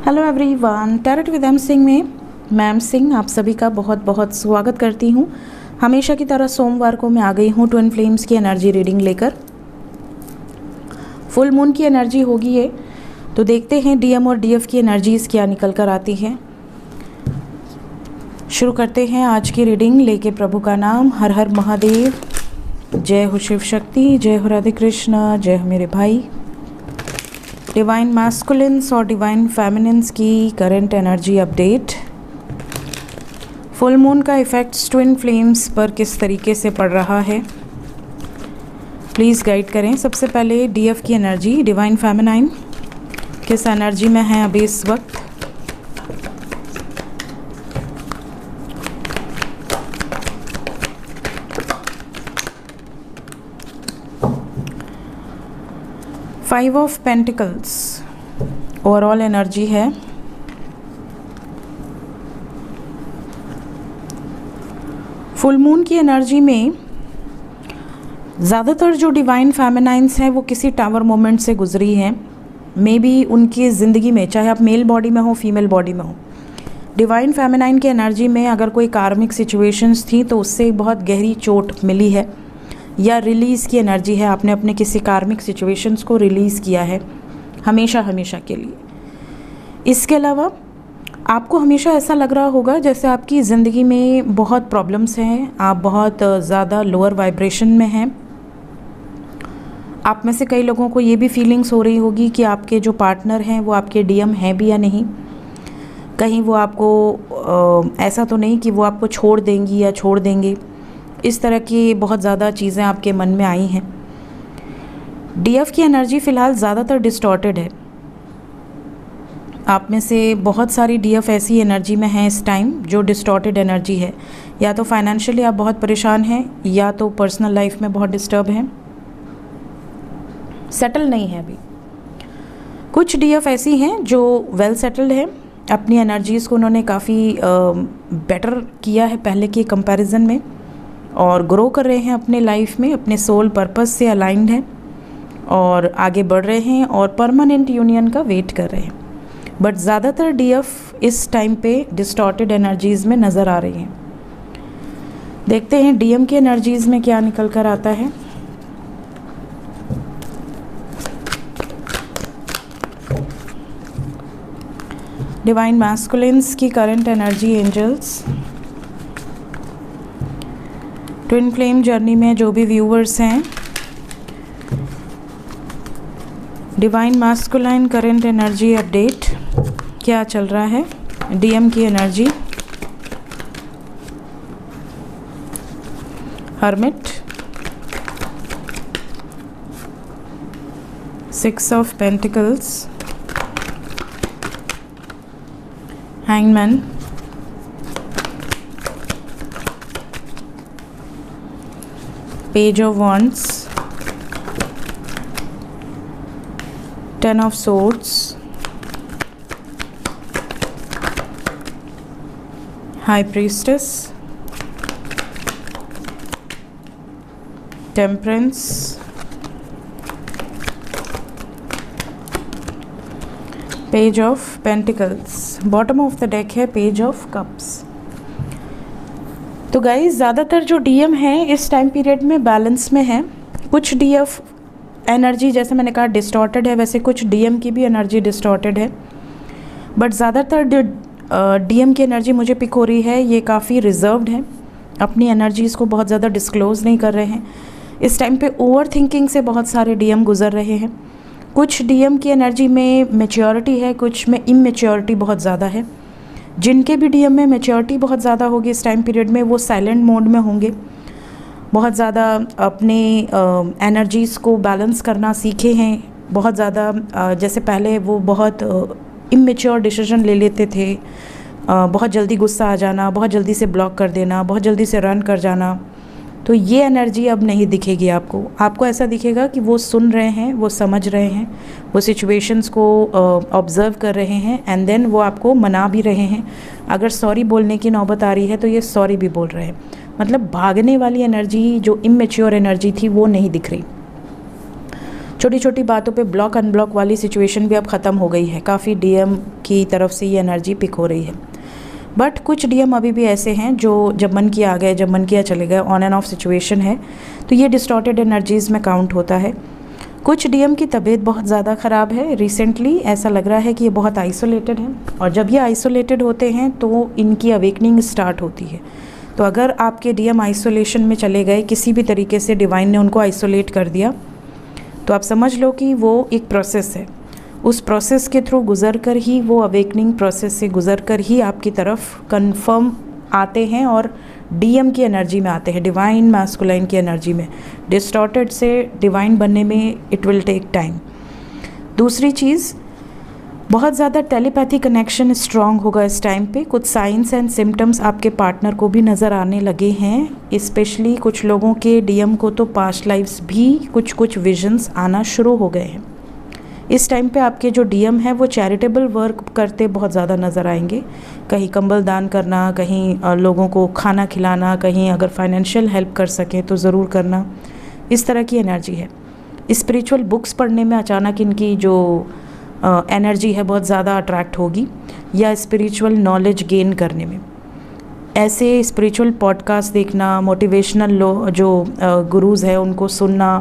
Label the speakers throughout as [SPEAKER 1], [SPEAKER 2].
[SPEAKER 1] Hello everyone, tarot with M Singh में ma'am Singh आप सभी का बहुत बहुत स्वागत करती हूँ। हमेशा की तरह सोमवार को मैं आ गई हूँ ट्विन फ्लेम्स की एनर्जी रीडिंग लेकर। फुल मून की एनर्जी होगी ये, तो देखते हैं डीएम और डीएफ की एनर्जीज़ क्या निकल कर आती हैं। शुरू करते हैं आज की रीडिंग लेके प्रभु का नाम। हर हर महादेव, जय हो शिव शक्ति, जय हो राधे कृष्ण, जय हो मेरे भाई। डिवाइन मैस्कुलिन्स और डिवाइन फेमिनिन्स की current energy update. Full moon का इफ़ेक्ट्स ट्विन फ्लेम्स पर किस तरीके से पड़ रहा है, प्लीज़ गाइड करें। सबसे पहले डीएफ की एनर्जी, डिवाइन फेमिनाइन किस एनर्जी में है अभी इस वक्त। Five of pentacles overall energy है। फुल मून की एनर्जी में ज़्यादातर जो डिवाइन फेमिनाइंस हैं वो किसी टावर मोमेंट से गुजरी हैं। मे बी उनकी ज़िंदगी में, चाहे आप मेल बॉडी में हो फीमेल बॉडी में हो, डिवाइन फेमिनाइन की एनर्जी में अगर कोई कार्मिक सिचुएशंस थी तो उससे बहुत गहरी चोट मिली है, या रिलीज़ की एनर्जी है। आपने अपने किसी कार्मिक सिचुएशंस को रिलीज़ किया है हमेशा हमेशा के लिए। इसके अलावा आपको हमेशा ऐसा लग रहा होगा जैसे आपकी ज़िंदगी में बहुत प्रॉब्लम्स हैं, आप बहुत ज़्यादा लोअर वाइब्रेशन में हैं। आप में से कई लोगों को ये भी फीलिंग्स हो रही होगी कि आपके जो पार्टनर हैं वो आपके डीएम हैं भी या नहीं। कहीं वो आपको ऐसा तो नहीं कि वो आपको छोड़ देंगी या छोड़ देंगे। इस तरह की बहुत ज़्यादा चीज़ें आपके मन में आई हैं। डीएफ की एनर्जी फ़िलहाल ज़्यादातर डिस्टॉर्टेड है। आप में से बहुत सारी डीएफ ऐसी एनर्जी में हैं इस टाइम जो डिस्टॉर्टेड एनर्जी है। या तो फाइनेंशियली आप बहुत परेशान हैं, या तो पर्सनल लाइफ में बहुत डिस्टर्ब हैं, सेटल नहीं है अभी। कुछ डीएफ ऐसी हैं जो वेल सेटल्ड है, अपनी एनर्जीज़ को उन्होंने काफ़ी बेटर किया है पहले के कंपैरिजन में, और ग्रो कर रहे हैं अपने लाइफ में, अपने सोल पर्पस से अलाइंड हैं और आगे बढ़ रहे हैं और परमानेंट यूनियन का वेट कर रहे हैं। बट ज़्यादातर डीएफ इस टाइम पे डिस्टॉर्टेड एनर्जीज़ में नज़र आ रही हैं। देखते हैं डीएम की एनर्जीज़ में क्या निकल कर आता है। डिवाइन मैस्कुलिन्स की current energy, angels. Twin flame journey में जो भी व्यूवर्स हैं, divine masculine current energy update क्या चल रहा है। डीएम की energy, hermit, six of pentacles, hangman, page of wands, ten of swords, high priestess, temperance, page of pentacles. Bottom of the deck है पेज ऑफ कप्स। तो guys, ज़्यादातर जो DM हैं इस टाइम पीरियड में बैलेंस में है। कुछ डीएफ एनर्जी, जैसे मैंने कहा, डिस्टॉर्टेड है, वैसे कुछ डीएम की भी एनर्जी डिस्टॉर्टेड है। बट ज़्यादातर डीएम की एनर्जी मुझे पिक हो रही है, ये काफ़ी रिजर्व्ड है, अपनी एनर्जीज़ को बहुत ज़्यादा डिस्क्लोज़ नहीं कर रहे हैं। इस टाइम पे ओवर थिंकिंग से बहुत सारे डीएम गुजर रहे हैं। कुछ डीएम की एनर्जी में मैच्योरिटी है, कुछ में इमेच्योरिटी बहुत ज़्यादा है। जिनके भी डीएम में मैच्योरिटी बहुत ज़्यादा होगी इस टाइम पीरियड में, वो साइलेंट मोड में होंगे, बहुत ज़्यादा अपने एनर्जीज़ को बैलेंस करना सीखे हैं। बहुत ज़्यादा जैसे पहले वो बहुत इमेच्योर डिसीजन ले लेते थे, बहुत जल्दी गुस्सा आ जाना, बहुत जल्दी से ब्लॉक कर देना, बहुत जल्दी से रन कर जाना, तो ये एनर्जी अब नहीं दिखेगी आपको। आपको ऐसा दिखेगा कि वो सुन रहे हैं, वो समझ रहे हैं, वो सिचुएशंस को ऑब्ज़र्व कर रहे हैं, एंड देन वो आपको मना भी रहे हैं। अगर सॉरी बोलने की नौबत आ रही है तो ये सॉरी भी बोल रहे हैं। मतलब भागने वाली एनर्जी, जो इमेच्योर एनर्जी थी, वो नहीं दिख रही। छोटी छोटी बातों पे ब्लॉक अनब्लॉक वाली सिचुएशन भी अब ख़त्म हो गई है, काफ़ी डीएम की तरफ से ये एनर्जी पिक हो रही है। बट कुछ डीएम अभी भी ऐसे हैं जो जब मन किया आ गए, जब मन किया चले गए, ऑन एंड ऑफ सिचुएशन है, तो ये डिस्टॉर्टेड एनर्जीज़ में काउंट होता है। कुछ डीएम की तबीयत बहुत ज़्यादा ख़राब है, रिसेंटली ऐसा लग रहा है कि ये बहुत आइसोलेटेड हैं, और जब ये आइसोलेटेड होते हैं तो इनकी अवेकनिंग स्टार्ट होती है। तो अगर आपके डीएम आइसोलेशन में चले गए, किसी भी तरीके से डिवाइन ने उनको आइसोलेट कर दिया, तो आप समझ लो कि वो एक प्रोसेस है, उस प्रोसेस के थ्रू गुज़र कर ही, वो अवेकनिंग प्रोसेस से गुज़र कर ही आपकी तरफ कंफर्म आते हैं और डीएम की एनर्जी में आते हैं, डिवाइन मैस्कुलाइन की एनर्जी में। डिस्टॉर्टेड से डिवाइन बनने में इट विल टेक टाइम। दूसरी चीज़, बहुत ज़्यादा टेलीपैथी कनेक्शन स्ट्रॉन्ग होगा इस टाइम पे। कुछ साइंस एंड सिम्टम्स आपके पार्टनर को भी नज़र आने लगे हैं। स्पेशली कुछ लोगों के डीएम को तो पास्ट लाइफ्स भी कुछ विजन्स आना शुरू हो गए हैं। इस टाइम पे आपके जो डीएम है वो चैरिटेबल वर्क करते बहुत ज़्यादा नज़र आएंगे। कहीं कंबल दान करना, कहीं लोगों को खाना खिलाना, कहीं अगर फाइनेंशियल हेल्प कर सकें तो ज़रूर करना, इस तरह की एनर्जी है। स्पिरिचुअल बुक्स पढ़ने में अचानक इनकी जो एनर्जी है बहुत ज़्यादा अट्रैक्ट होगी, या स्पिरिचुअल नॉलेज गेन करने में। ऐसे स्पिरिचुअल पॉडकास्ट देखना, मोटिवेशनल जो गुरुज़ है उनको सुनना,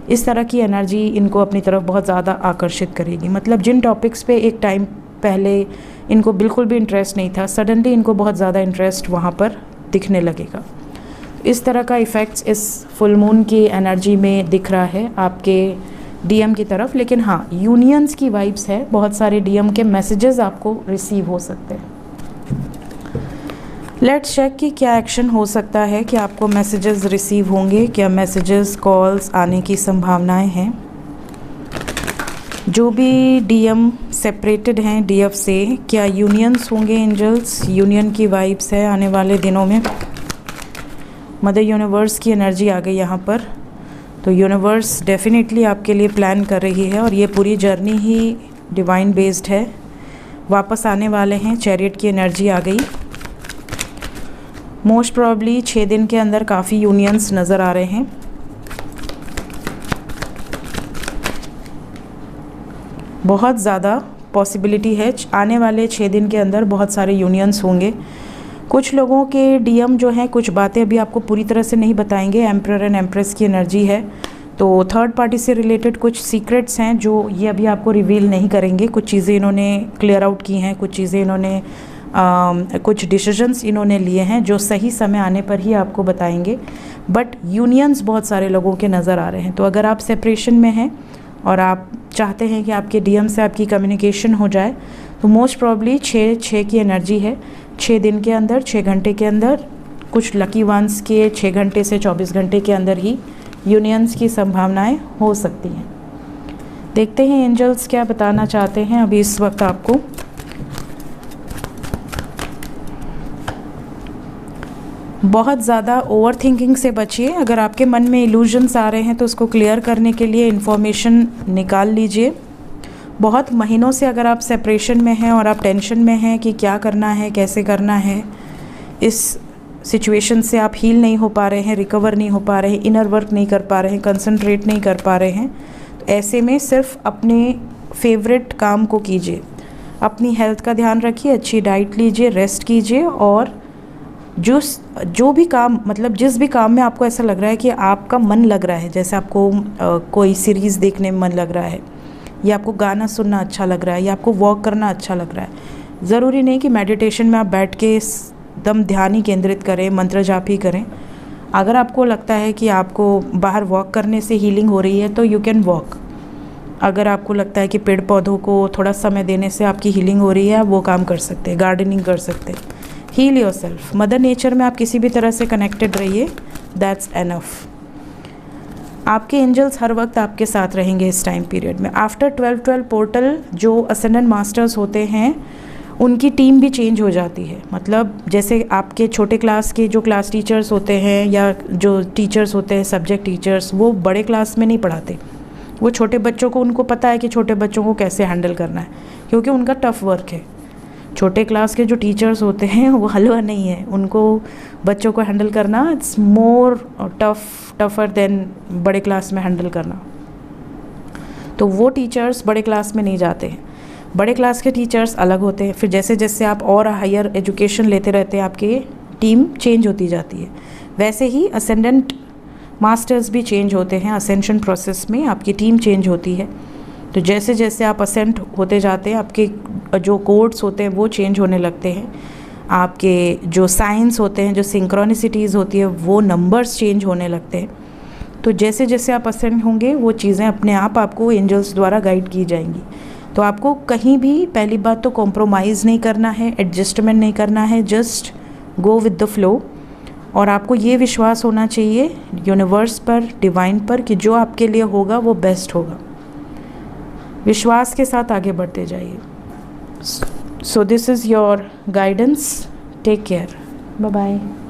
[SPEAKER 1] इस तरह की एनर्जी इनको अपनी तरफ बहुत ज़्यादा आकर्षित करेगी। मतलब जिन टॉपिक्स पे एक टाइम पहले इनको बिल्कुल भी इंटरेस्ट नहीं था, सडनली इनको बहुत ज़्यादा इंटरेस्ट वहाँ पर दिखने लगेगा। इस तरह का इफ़ेक्ट्स इस फुल मून की एनर्जी में दिख रहा है आपके डीएम की तरफ। लेकिन हाँ, यूनियंस की वाइब्स है, बहुत सारे डीएम के मैसेजेस आपको रिसीव हो सकते हैं। लेट्स चेक कि क्या एक्शन हो सकता है, कि आपको मैसेजेस रिसीव होंगे, क्या मैसेजेस कॉल्स आने की संभावनाएं हैं। जो भी डीएम सेपरेटेड हैं डीएफ से, क्या यूनियंस होंगे एंजल्स, यूनियन की वाइब्स है आने वाले दिनों में। मदर यूनिवर्स की एनर्जी आ गई यहाँ पर, तो यूनिवर्स डेफिनेटली आपके लिए प्लान कर रही है, और ये पूरी जर्नी ही डिवाइन बेस्ड है। वापस आने वाले हैं, चैरियट की एनर्जी आ गई। मोस्ट प्रॉब्ली 6 दिन के अंदर काफ़ी यूनियंस नज़र आ रहे हैं। बहुत ज़्यादा पॉसिबिलिटी है आने वाले 6 दिन के अंदर बहुत सारे यूनियंस होंगे। कुछ लोगों के डीएम जो हैं कुछ बातें अभी आपको पूरी तरह से नहीं बताएंगे। एम्परर एंड एम्प्रेस की एनर्जी है, तो थर्ड पार्टी से रिलेटेड कुछ सीक्रेट्स हैं जो ये अभी आपको रिवील नहीं करेंगे। कुछ चीज़ें इन्होंने क्लियर आउट की हैं, कुछ चीज़ें इन्होंने कुछ डिसीजंस इन्होंने लिए हैं जो सही समय आने पर ही आपको बताएंगे। बट यूनियंस बहुत सारे लोगों के नज़र आ रहे हैं। तो अगर आप सेपरेशन में हैं और आप चाहते हैं कि आपके डीएम से आपकी कम्युनिकेशन हो जाए, तो मोस्ट प्रॉब्ली 6 की एनर्जी है। 6 दिन के अंदर, 6 घंटे के अंदर, कुछ लकी वंस के 6 घंटे से 24 घंटे के अंदर ही यूनियंस की संभावनाएं हो सकती हैं। देखते हैं एंजल्स क्या बताना चाहते हैं अभी इस वक्त आपको। बहुत ज़्यादा ओवर थिंकिंग से बचिए। अगर आपके मन में इल्यूजन्स आ रहे हैं तो उसको क्लियर करने के लिए इन्फॉर्मेशन निकाल लीजिए। बहुत महीनों से अगर आप सेपरेशन में हैं और आप टेंशन में हैं कि क्या करना है, कैसे करना है, इस सिचुएशन से आप हील नहीं हो पा रहे हैं, रिकवर नहीं हो पा रहे हैं, इनर वर्क नहीं कर पा रहे हैं, कंसंट्रेट नहीं कर पा रहे हैं, तो ऐसे में सिर्फ अपने फेवरेट काम को कीजिए। अपनी हेल्थ का ध्यान रखिए, अच्छी डाइट लीजिए, रेस्ट कीजिए, और जो भी काम, मतलब जिस भी काम में आपको ऐसा लग रहा है कि आपका मन लग रहा है, जैसे आपको कोई सीरीज़ देखने में मन लग रहा है, या आपको गाना सुनना अच्छा लग रहा है, या आपको वॉक करना अच्छा लग रहा है। ज़रूरी नहीं कि मेडिटेशन में आप बैठ के दम ध्यान ही केंद्रित करें, मंत्र जाप ही करें। अगर आपको लगता है कि आपको बाहर वॉक करने से हीलिंग हो रही है तो यू कैन वॉक। अगर आपको लगता है कि पेड़ पौधों को थोड़ा समय देने से आपकी हीलिंग हो रही है, आप वो काम कर सकते हैं, गार्डनिंग कर सकते हैं। Heal yourself. मदर नेचर में आप किसी भी तरह से कनेक्टेड रहिए, दैट्स एनफ। आपके एंजल्स हर वक्त आपके साथ रहेंगे इस टाइम पीरियड में। आफ्टर 12-12 पोर्टल जो असेंडेंट मास्टर्स होते हैं उनकी टीम भी चेंज हो जाती है। मतलब जैसे आपके छोटे क्लास के जो क्लास टीचर्स होते हैं या जो टीचर्स होते हैं सब्जेक्ट टीचर्स, वो बड़े क्लास में नहीं पढ़ाते, वो छोटे बच्चों को, उनको पता है कि छोटे बच्चों को कैसे हैंडल करना है, क्योंकि उनका टफ़ वर्क है। छोटे क्लास के जो टीचर्स होते हैं वो हलवा नहीं है, उनको बच्चों को हैंडल करना इट्स मोर टफ़र देन बड़े क्लास में हैंडल करना। तो वो टीचर्स बड़े क्लास में नहीं जाते हैं। बड़े क्लास के टीचर्स अलग होते हैं। फिर जैसे जैसे आप और हायर एजुकेशन लेते रहते हैं, आपकी टीम चेंज होती जाती है। वैसे ही असेंडेंट मास्टर्स भी चेंज होते हैं। असेंशन प्रोसेस में आपकी टीम चेंज होती है। तो जैसे जैसे आप असेंट होते जाते हैं, आपके जो कोड्स होते हैं वो चेंज होने लगते हैं। आपके जो साइंस होते हैं, जो सिंक्रोनिसिटीज़ होती है, वो नंबर्स चेंज होने लगते हैं। तो जैसे जैसे आप असेंट होंगे, वो चीज़ें अपने आप आपको एंजल्स द्वारा गाइड की जाएंगी। तो आपको कहीं भी पहली बात तो कॉम्प्रोमाइज़ नहीं करना है, एडजस्टमेंट नहीं करना है, just go with the flow. और आपको ये विश्वास होना चाहिए यूनिवर्स पर, डिवाइन पर, कि जो आपके लिए होगा वो बेस्ट होगा। विश्वास के साथ आगे बढ़ते जाइए। So this is your guidance. Take care. Bye bye.